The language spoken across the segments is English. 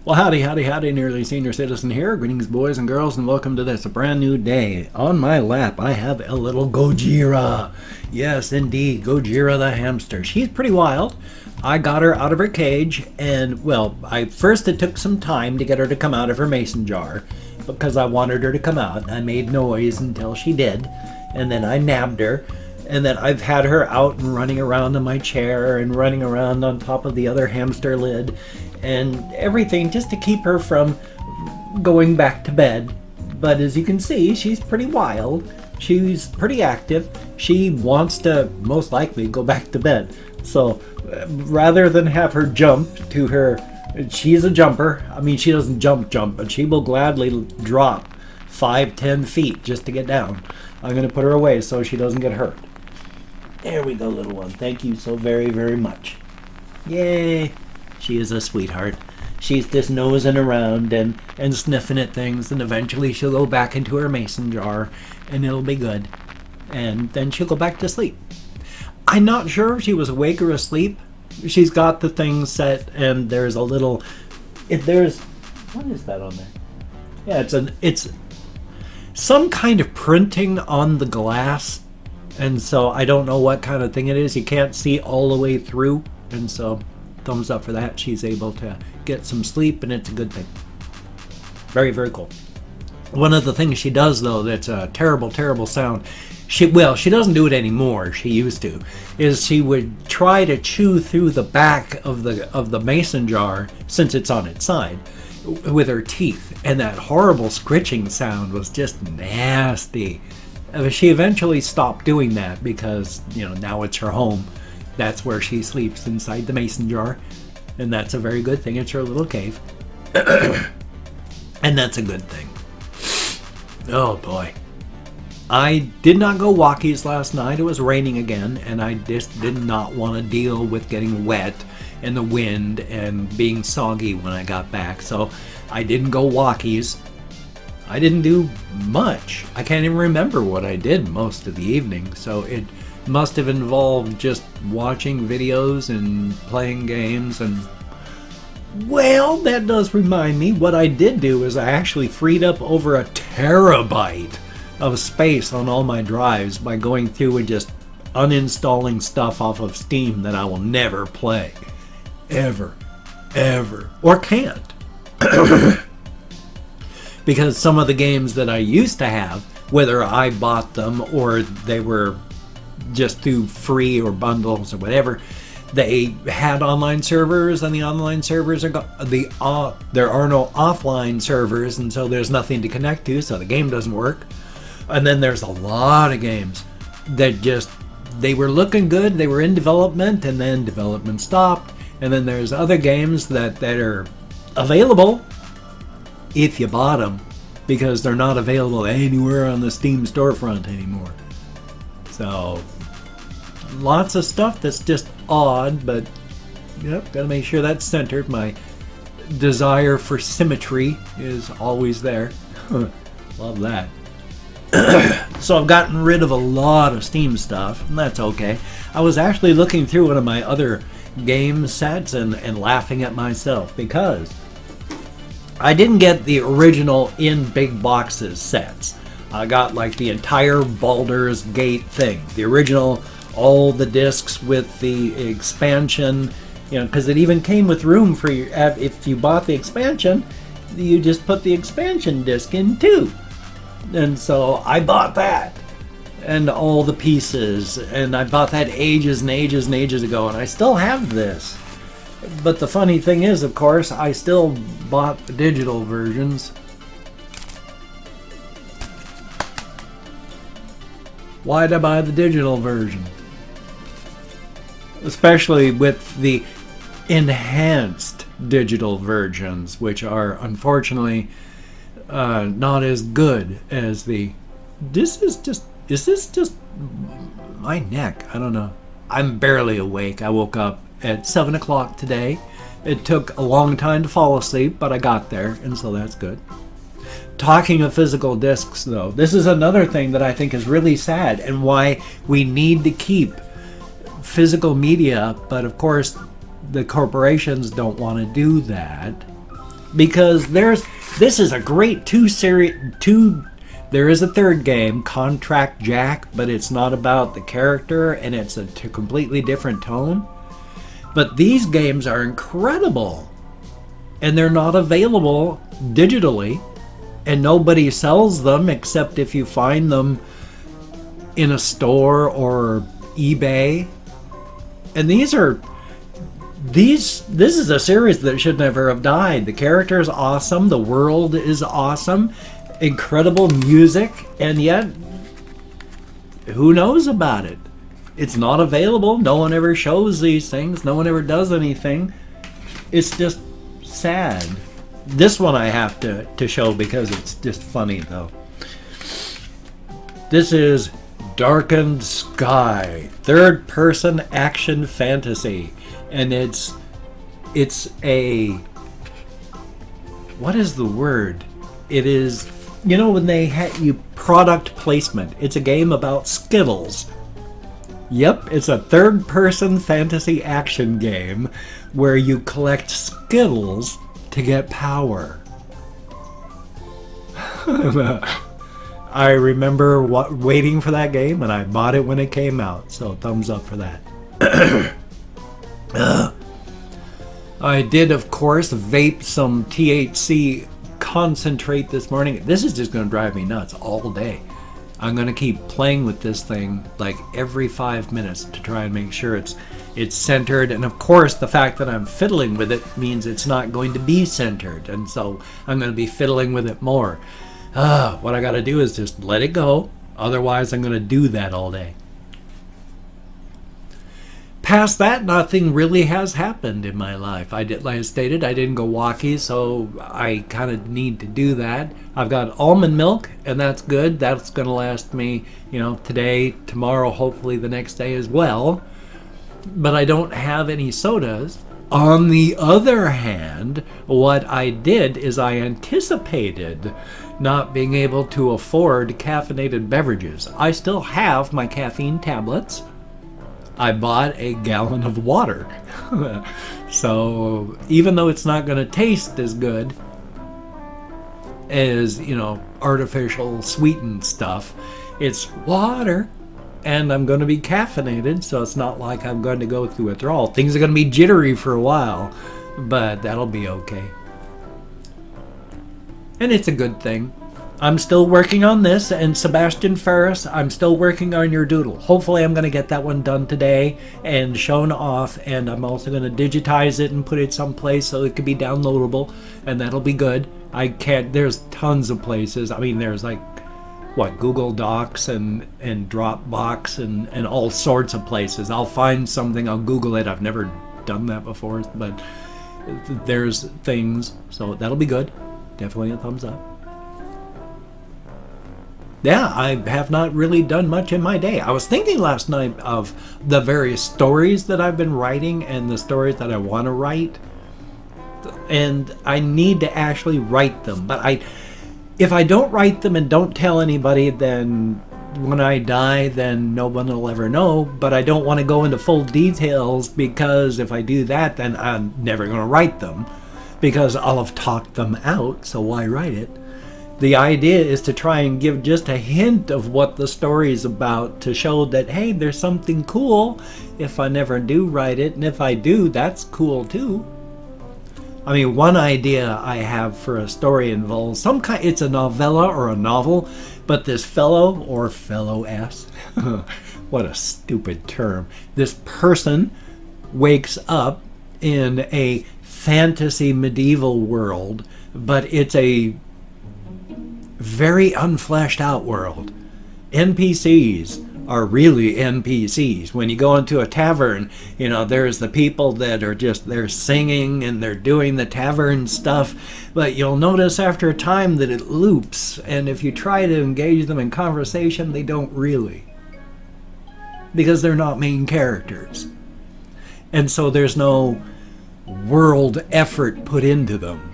Well, howdy, howdy, howdy, nearly senior citizen here. Greetings, boys and girls, and welcome to this, a brand new day. On my lap, I have a little Gojira. Yes, indeed, Gojira the hamster. She's pretty wild. I got her out of her cage, and, well, it took some time to get her to come out of her mason jar, because I wanted her to come out. I made noise until she did, and then I nabbed her. And then I've had her out and running around on my chair and running around on top of the other hamster lid and everything just to keep her from going back to bed. But as you can see, she's pretty wild. She's pretty active. She wants to most likely go back to bed. So rather than have her jump to her, she's a jumper. I mean, she doesn't jump, but she will gladly drop 5-10 feet just to get down. I'm going to put her away so she doesn't get hurt. There we go, little one. Thank you so very, very much. Yay! She is a sweetheart. She's just nosing around and sniffing at things, and eventually she'll go back into her mason jar, and it'll be good. And then she'll go back to sleep. I'm not sure if she was awake or asleep. She's got the thing set, and there's a little... What is that on there? Yeah, it's some kind of printing on the glass. And so I don't know what kind of thing it is. You can't see all the way through. And so thumbs up for that. She's able to get some sleep, and it's a good thing. Very, very cool. One of the things she does, though, that's a terrible, terrible sound. She doesn't do it anymore. She used to. Is she would try to chew through the back of the mason jar, since it's on its side, with her teeth. And that horrible scritching sound was just nasty. She eventually stopped doing that because, now it's her home. That's where she sleeps, inside the mason jar. And that's a very good thing. It's her little cave. And that's a good thing. Oh, boy. I did not go walkies last night. It was raining again, and I just did not want to deal with getting wet and the wind and being soggy when I got back. So I didn't go walkies. I didn't do much. I can't even remember what I did most of the evening, so it must have involved just watching videos and playing games. And well, that does remind me, what I did do is I actually freed up over 1 terabyte of space on all my drives by going through and just uninstalling stuff off of Steam that I will never play. Ever. Or can't. Because some of the games that I used to have, whether I bought them or they were just through free or bundles or whatever, they had online servers, and the online servers there are no offline servers, and so there's nothing to connect to, so the game doesn't work. And then there's a lot of games that they were looking good, they were in development, and then development stopped. And then there's other games that are available if you bought them, because they're not available anywhere on the Steam storefront anymore. So lots of stuff that's just odd, but gotta make sure that's centered. My desire for symmetry is always there. Love that. So I've gotten rid of a lot of Steam stuff, and that's okay. I was actually looking through one of my other game sets and laughing at myself, because I didn't get the original in big boxes sets. I got like the entire Baldur's Gate thing, the original, all the discs with the expansion, because it even came with room for your, if you bought the expansion, you just put the expansion disc in too. And so I bought that, and all the pieces, and I bought that ages and ages and ages ago, and I still have this. But the funny thing is, of course, I still bought the digital versions. Why'd I buy the digital version? Especially with the enhanced digital versions, which are unfortunately not as good as the... Is this just my neck? I don't know. I'm barely awake. I woke up at 7 o'clock today. It took a long time to fall asleep, but I got there, and so that's good. Talking of physical discs, though, this is another thing that I think is really sad, and why we need to keep physical media, but of course the corporations don't want to do that, because this is a great there is a third game, Contract Jack, but it's not about the character, and it's a completely different tone. But these games are incredible, and they're not available digitally, and nobody sells them except if you find them in a store or eBay. And this is a series that should never have died. The character is awesome, the world is awesome, incredible music, and yet who knows about it? It's not available. No one ever shows these things. No one ever does anything. It's just sad. This one I have to show because it's just funny, though. This is Darkened Sky, third-person action fantasy, and it's a, what is the word? It is, you know, when they you product placement. It's a game about Skittles. Yep, it's a third-person fantasy action game where you collect Skittles to get power. I remember waiting for that game, and I bought it when it came out, so thumbs up for that. I did, of course, vape some THC concentrate this morning. This is just going to drive me nuts all day. I'm going to keep playing with this thing like every 5 minutes to try and make sure it's centered. And of course, the fact that I'm fiddling with it means it's not going to be centered. And so I'm going to be fiddling with it more. What I got to do is just let it go. Otherwise, I'm going to do that all day. Past that, nothing really has happened in my life. Like I stated, I didn't go walkie, so I kind of need to do that. I've got almond milk, and that's good. That's going to last me, today, tomorrow, hopefully the next day as well. But I don't have any sodas. On the other hand, what I did is I anticipated not being able to afford caffeinated beverages. I still have my caffeine tablets. I bought a gallon of water. So even though it's not going to taste as good as, artificial sweetened stuff, it's water. And I'm going to be caffeinated, so it's not like I'm going to go through a withdrawal. Things are going to be jittery for a while, but that'll be okay. And it's a good thing. I'm still working on this, and Sebastian Ferris, I'm still working on your doodle. Hopefully I'm going to get that one done today and shown off, and I'm also going to digitize it and put it someplace so it could be downloadable, and that'll be good. There's tons of places. I mean, there's Google Docs and Dropbox and all sorts of places. I'll find something, I'll Google it. I've never done that before, but there's things, so that'll be good. Definitely a thumbs up. Yeah, I have not really done much in my day. I was thinking last night of the various stories that I've been writing and the stories that I want to write, and I need to actually write them, but if I don't write them and don't tell anybody, then when I die, then no one will ever know. But I don't want to go into full details, because if I do that, then I'm never going to write them, because I'll have talked them out, so why write it? The idea is to try and give just a hint of what the story is about, to show that, hey, there's something cool if I never do write it, and if I do, that's cool too. I mean, one idea I have for a story involves it's a novella or a novel, but this fellow, or fellow-ass, what a stupid term, this person wakes up in a fantasy medieval world, but it's a very unfleshed out world. NPCs are really NPCs. When you go into a tavern, there's the people that are they're singing and they're doing the tavern stuff, but you'll notice after a time that it loops, and if you try to engage them in conversation, they don't really, because they're not main characters. And so there's no world effort put into them.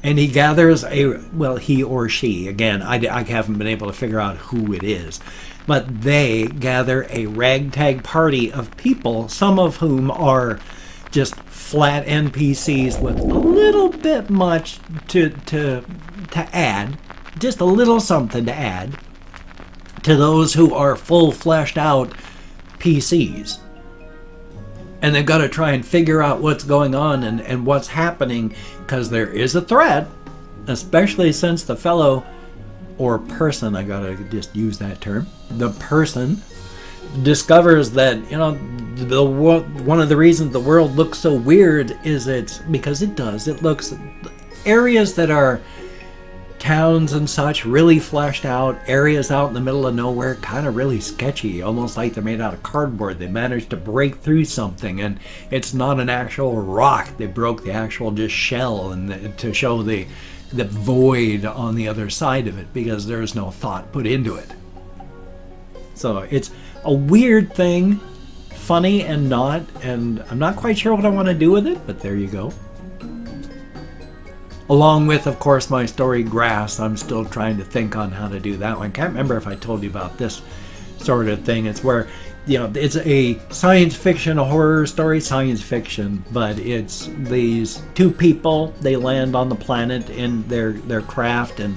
And he gathers he or she, again, I haven't been able to figure out who it is, but they gather a ragtag party of people, some of whom are just flat NPCs with a little bit much to add, just a little something to add to those who are full fleshed out PCs. And they've got to try and figure out what's going on and what's happening, because there is a threat, especially since the fellow or person, I gotta just use that term, the person discovers that, you know, one of the reasons the world looks so weird is it's because it does. It looks, areas that are towns and such, really fleshed out, areas out in the middle of nowhere, kind of really sketchy, almost like they're made out of cardboard. They managed to break through something, and it's not an actual rock. They broke the actual just shell, and to show the void on the other side of it, because there's no thought put into it. So it's a weird thing, funny and not, and I'm not quite sure what I want to do with it, but there you go. Along with, of course, my story Grass. I'm still trying to think on how to do that one. Can't remember if I told you about this sort of thing. It's where, you know, it's a science fiction, a horror story, science fiction, but it's these two people, they land on the planet in their craft, and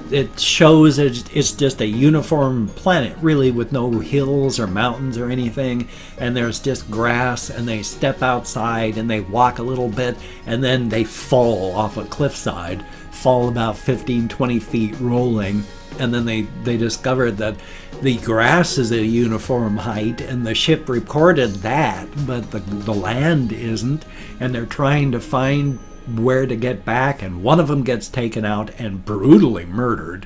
it shows it's just a uniform planet, really, with no hills or mountains or anything, and there's just grass, and they step outside and they walk a little bit, and then they fall off a cliffside, fall about 15-20 feet rolling, and then they discovered that the grass is a uniform height, and the ship recorded that, but the land isn't, and they're trying to find where to get back, and one of them gets taken out and brutally murdered,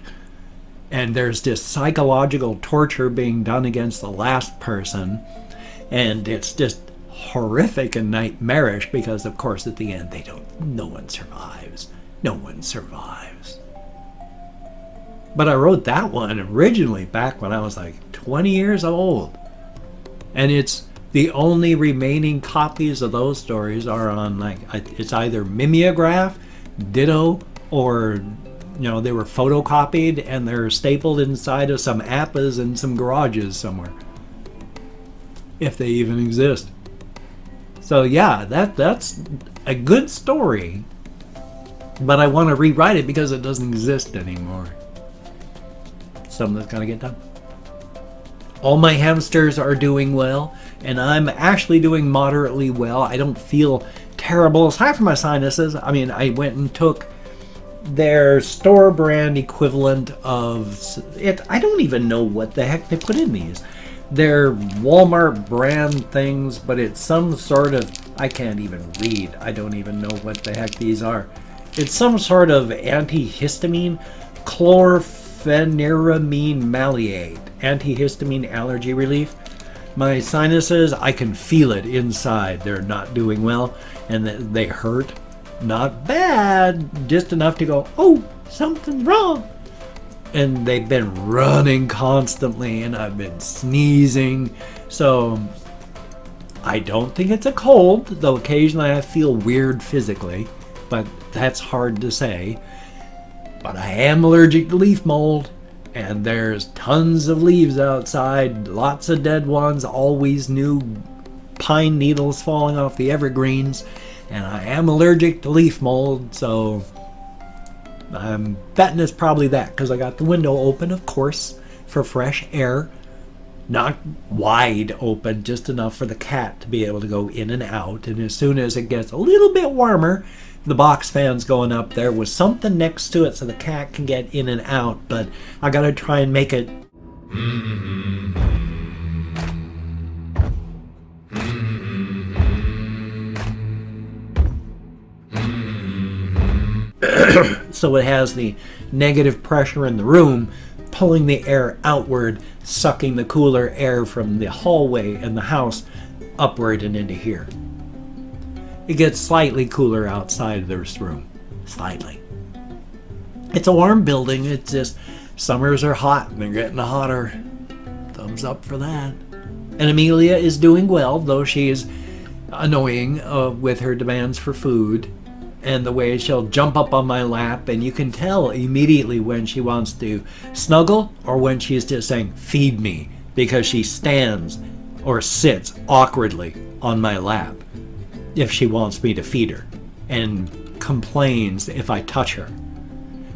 and there's this psychological torture being done against the last person, and it's just horrific and nightmarish, because of course at the end no one survives. But I wrote that one originally back when I was like 20 years old, and it's the only remaining copies of those stories are on, like, it's either mimeograph, ditto, or, you know, they were photocopied and they're stapled inside of some appas in some garages somewhere, if they even exist. So yeah, that's a good story, but I want to rewrite it because it doesn't exist anymore. Something that's gonna get done. All my hamsters are doing well, and I'm actually doing moderately well. I don't feel terrible, aside from my sinuses. I mean, I went and took their store brand equivalent of it. I don't even know what the heck they put in these. They're Walmart brand things, but it's some sort of, I can't even read. I don't even know what the heck these are. It's some sort of antihistamine, chlorpheniramine maleate. Antihistamine allergy relief. My sinuses, I can feel it inside. They're not doing well, and they hurt. Not bad, just enough to go, oh, something's wrong. And they've been running constantly, and I've been sneezing. So I don't think it's a cold, though occasionally I feel weird physically, but that's hard to say. But I am allergic to leaf mold. And there's tons of leaves outside, lots of dead ones, always new pine needles falling off the evergreens, and I am allergic to leaf mold, so I'm betting it's probably that, because I got the window open, of course, for fresh air. Not wide open, just enough for the cat to be able to go in and out, and as soon as it gets a little bit warmer, the box fan's going up there with something next to it so the cat can get in and out, but I gotta try and make it so it has the negative pressure in the room pulling the air outward, sucking the cooler air from the hallway and the house upward and into here. It gets slightly cooler outside of this room. Slightly. It's a warm building. It's just summers are hot and they're getting hotter. Thumbs up for that. And Amelia is doing well, though she is annoying with her demands for food and the way she'll jump up on my lap, and you can tell immediately when she wants to snuggle or when she's just saying, feed me, because she stands or sits awkwardly on my lap. if she wants me to feed her and complains if I touch her.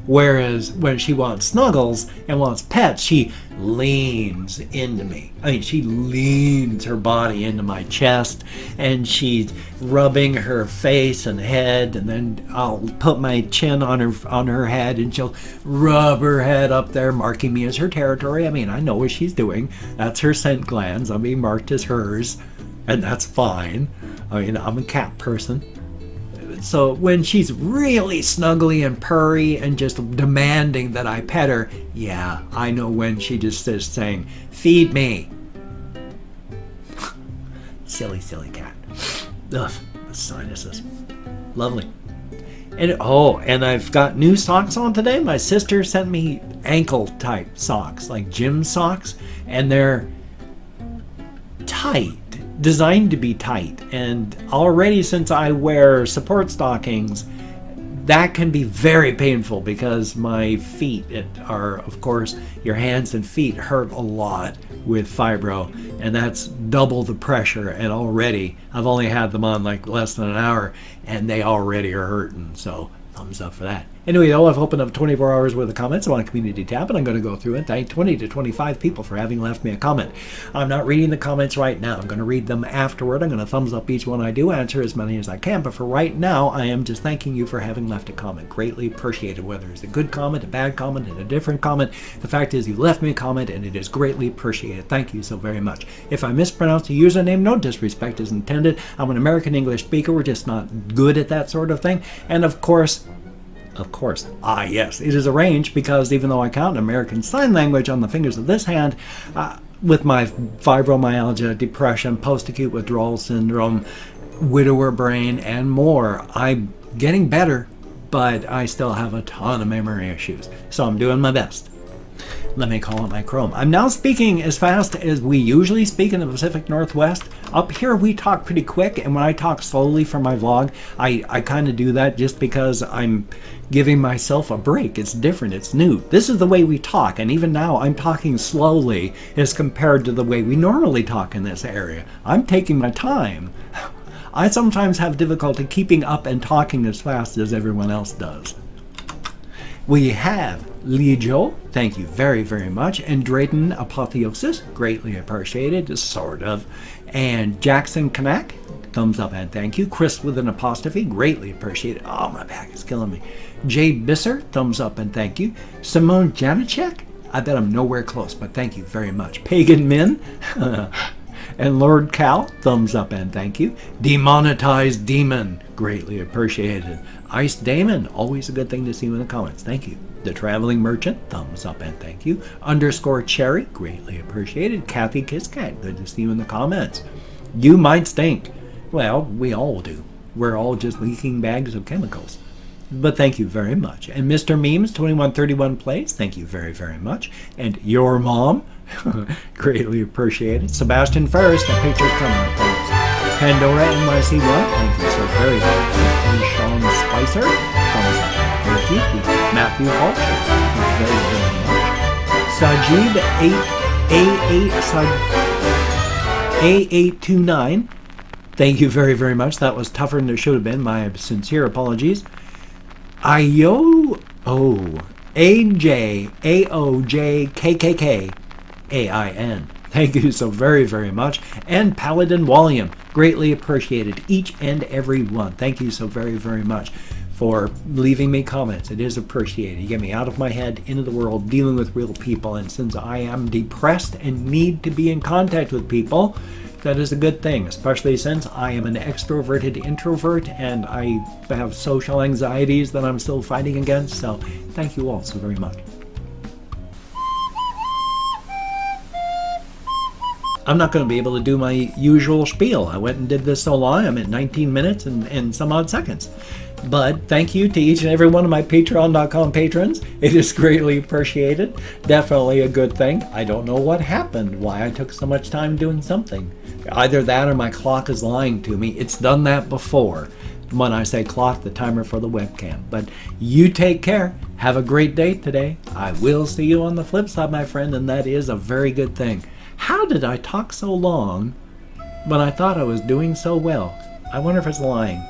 Whereas when she wants snuggles and wants pets, she leans into me. I mean, she leans her body into my chest, and she's rubbing her face and head, and then I'll put my chin on her head, and she'll rub her head up there, marking me as her territory. I mean, I know what she's doing. That's her scent glands. I'm being marked as hers, and that's fine. I mean, I'm a cat person. So when she's really snuggly and purry and just demanding that I pet her, yeah, I know when she just is saying, feed me. Silly, silly cat. Ugh, the sinuses. Lovely. And I've got new socks on today. My sister sent me ankle type socks, like gym socks, and they're tight. Designed to be tight, and already since I wear support stockings, that can be very painful because my feet are, of course, your hands and feet hurt a lot with fibro, and that's double the pressure, and already I've only had them on like less than an hour and they already are hurting, so thumbs up for that. Anyway, though, I've opened up 24 hours worth of comments on a community tab, and I'm going to go through and thank 20 to 25 people for having left me a comment. I'm not reading the comments right now. I'm going to read them afterward. I'm going to thumbs up each one I do, answer as many as I can, but for right now, I am just thanking you for having left a comment. Greatly appreciated, whether it's a good comment, a bad comment, and a different comment. The fact is, you left me a comment, and it is greatly appreciated. Thank you so very much. If I mispronounce the username, no disrespect is intended. I'm an American English speaker. We're just not good at that sort of thing. And of course, yes, it is arranged because even though I count American Sign Language on the fingers of this hand, with my fibromyalgia, depression, post-acute withdrawal syndrome, widower brain, and more, I'm getting better, but I still have a ton of memory issues. So I'm doing my best. Let me call it my Chrome. I'm now speaking as fast as we usually speak in the Pacific Northwest. Up here we talk pretty quick, and when I talk slowly for my vlog, I kind of do that just because I'm giving myself a break. It's different, it's new. This is the way we talk, and even now I'm talking slowly as compared to the way we normally talk in this area. I'm taking my time. I sometimes have difficulty keeping up and talking as fast as everyone else does. We have Lejo, thank you very, very much, and Drayton Apotheosis, greatly appreciated, sort of, and Jackson Kanak, thumbs up and thank you. Chris with an apostrophe, greatly appreciated. Oh, my back is killing me. Jay Bisser, thumbs up and thank you. Simone Janacek, I bet I'm nowhere close, but thank you very much. Pagan Min, and Lord Cal, thumbs up and thank you. Demonetized Demon, greatly appreciated. Ice Damon, always a good thing to see in the comments. Thank you. The Traveling Merchant, thumbs up and thank you. Underscore Cherry, greatly appreciated. Kathy Kisscat, good to see you in the comments. You might stink. Well, we all do. We're all just leaking bags of chemicals. But thank you very much. And Mr. Memes, 2131 Plays, thank you very, very much. And your mom, greatly appreciated. Sebastian Ferris, that picture's coming, please. Pandora NYC1, thank you so very much. And Sean Spicer, thumbs up. Thank you. Matthew Hall, thank you very, very much. Sajid A829, thank you very, very much. That was tougher than it should have been. My sincere apologies. AJAOJKKKAIN. Thank you so very, very much. And Paladin Walliam, greatly appreciated. Each and every one. Thank you so very, very much for leaving me comments. It is appreciated. You get me out of my head, into the world, dealing with real people. And since I am depressed and need to be in contact with people, that is a good thing, especially since I am an extroverted introvert and I have social anxieties that I'm still fighting against. So thank you all so very much. I'm not going to be able to do my usual spiel. I went and did this so long. I'm at 19 minutes and some odd seconds. But thank you to each and every one of my Patreon.com patrons. It is greatly appreciated. Definitely a good thing. I don't know what happened, why I took so much time doing something. Either that or my clock is lying to me. It's done that before. When I say clock, the timer for the webcam. But you take care. Have a great day today. I will see you on the flip side, my friend, and that is a very good thing. How did I talk so long when I thought I was doing so well? I wonder if it's lying.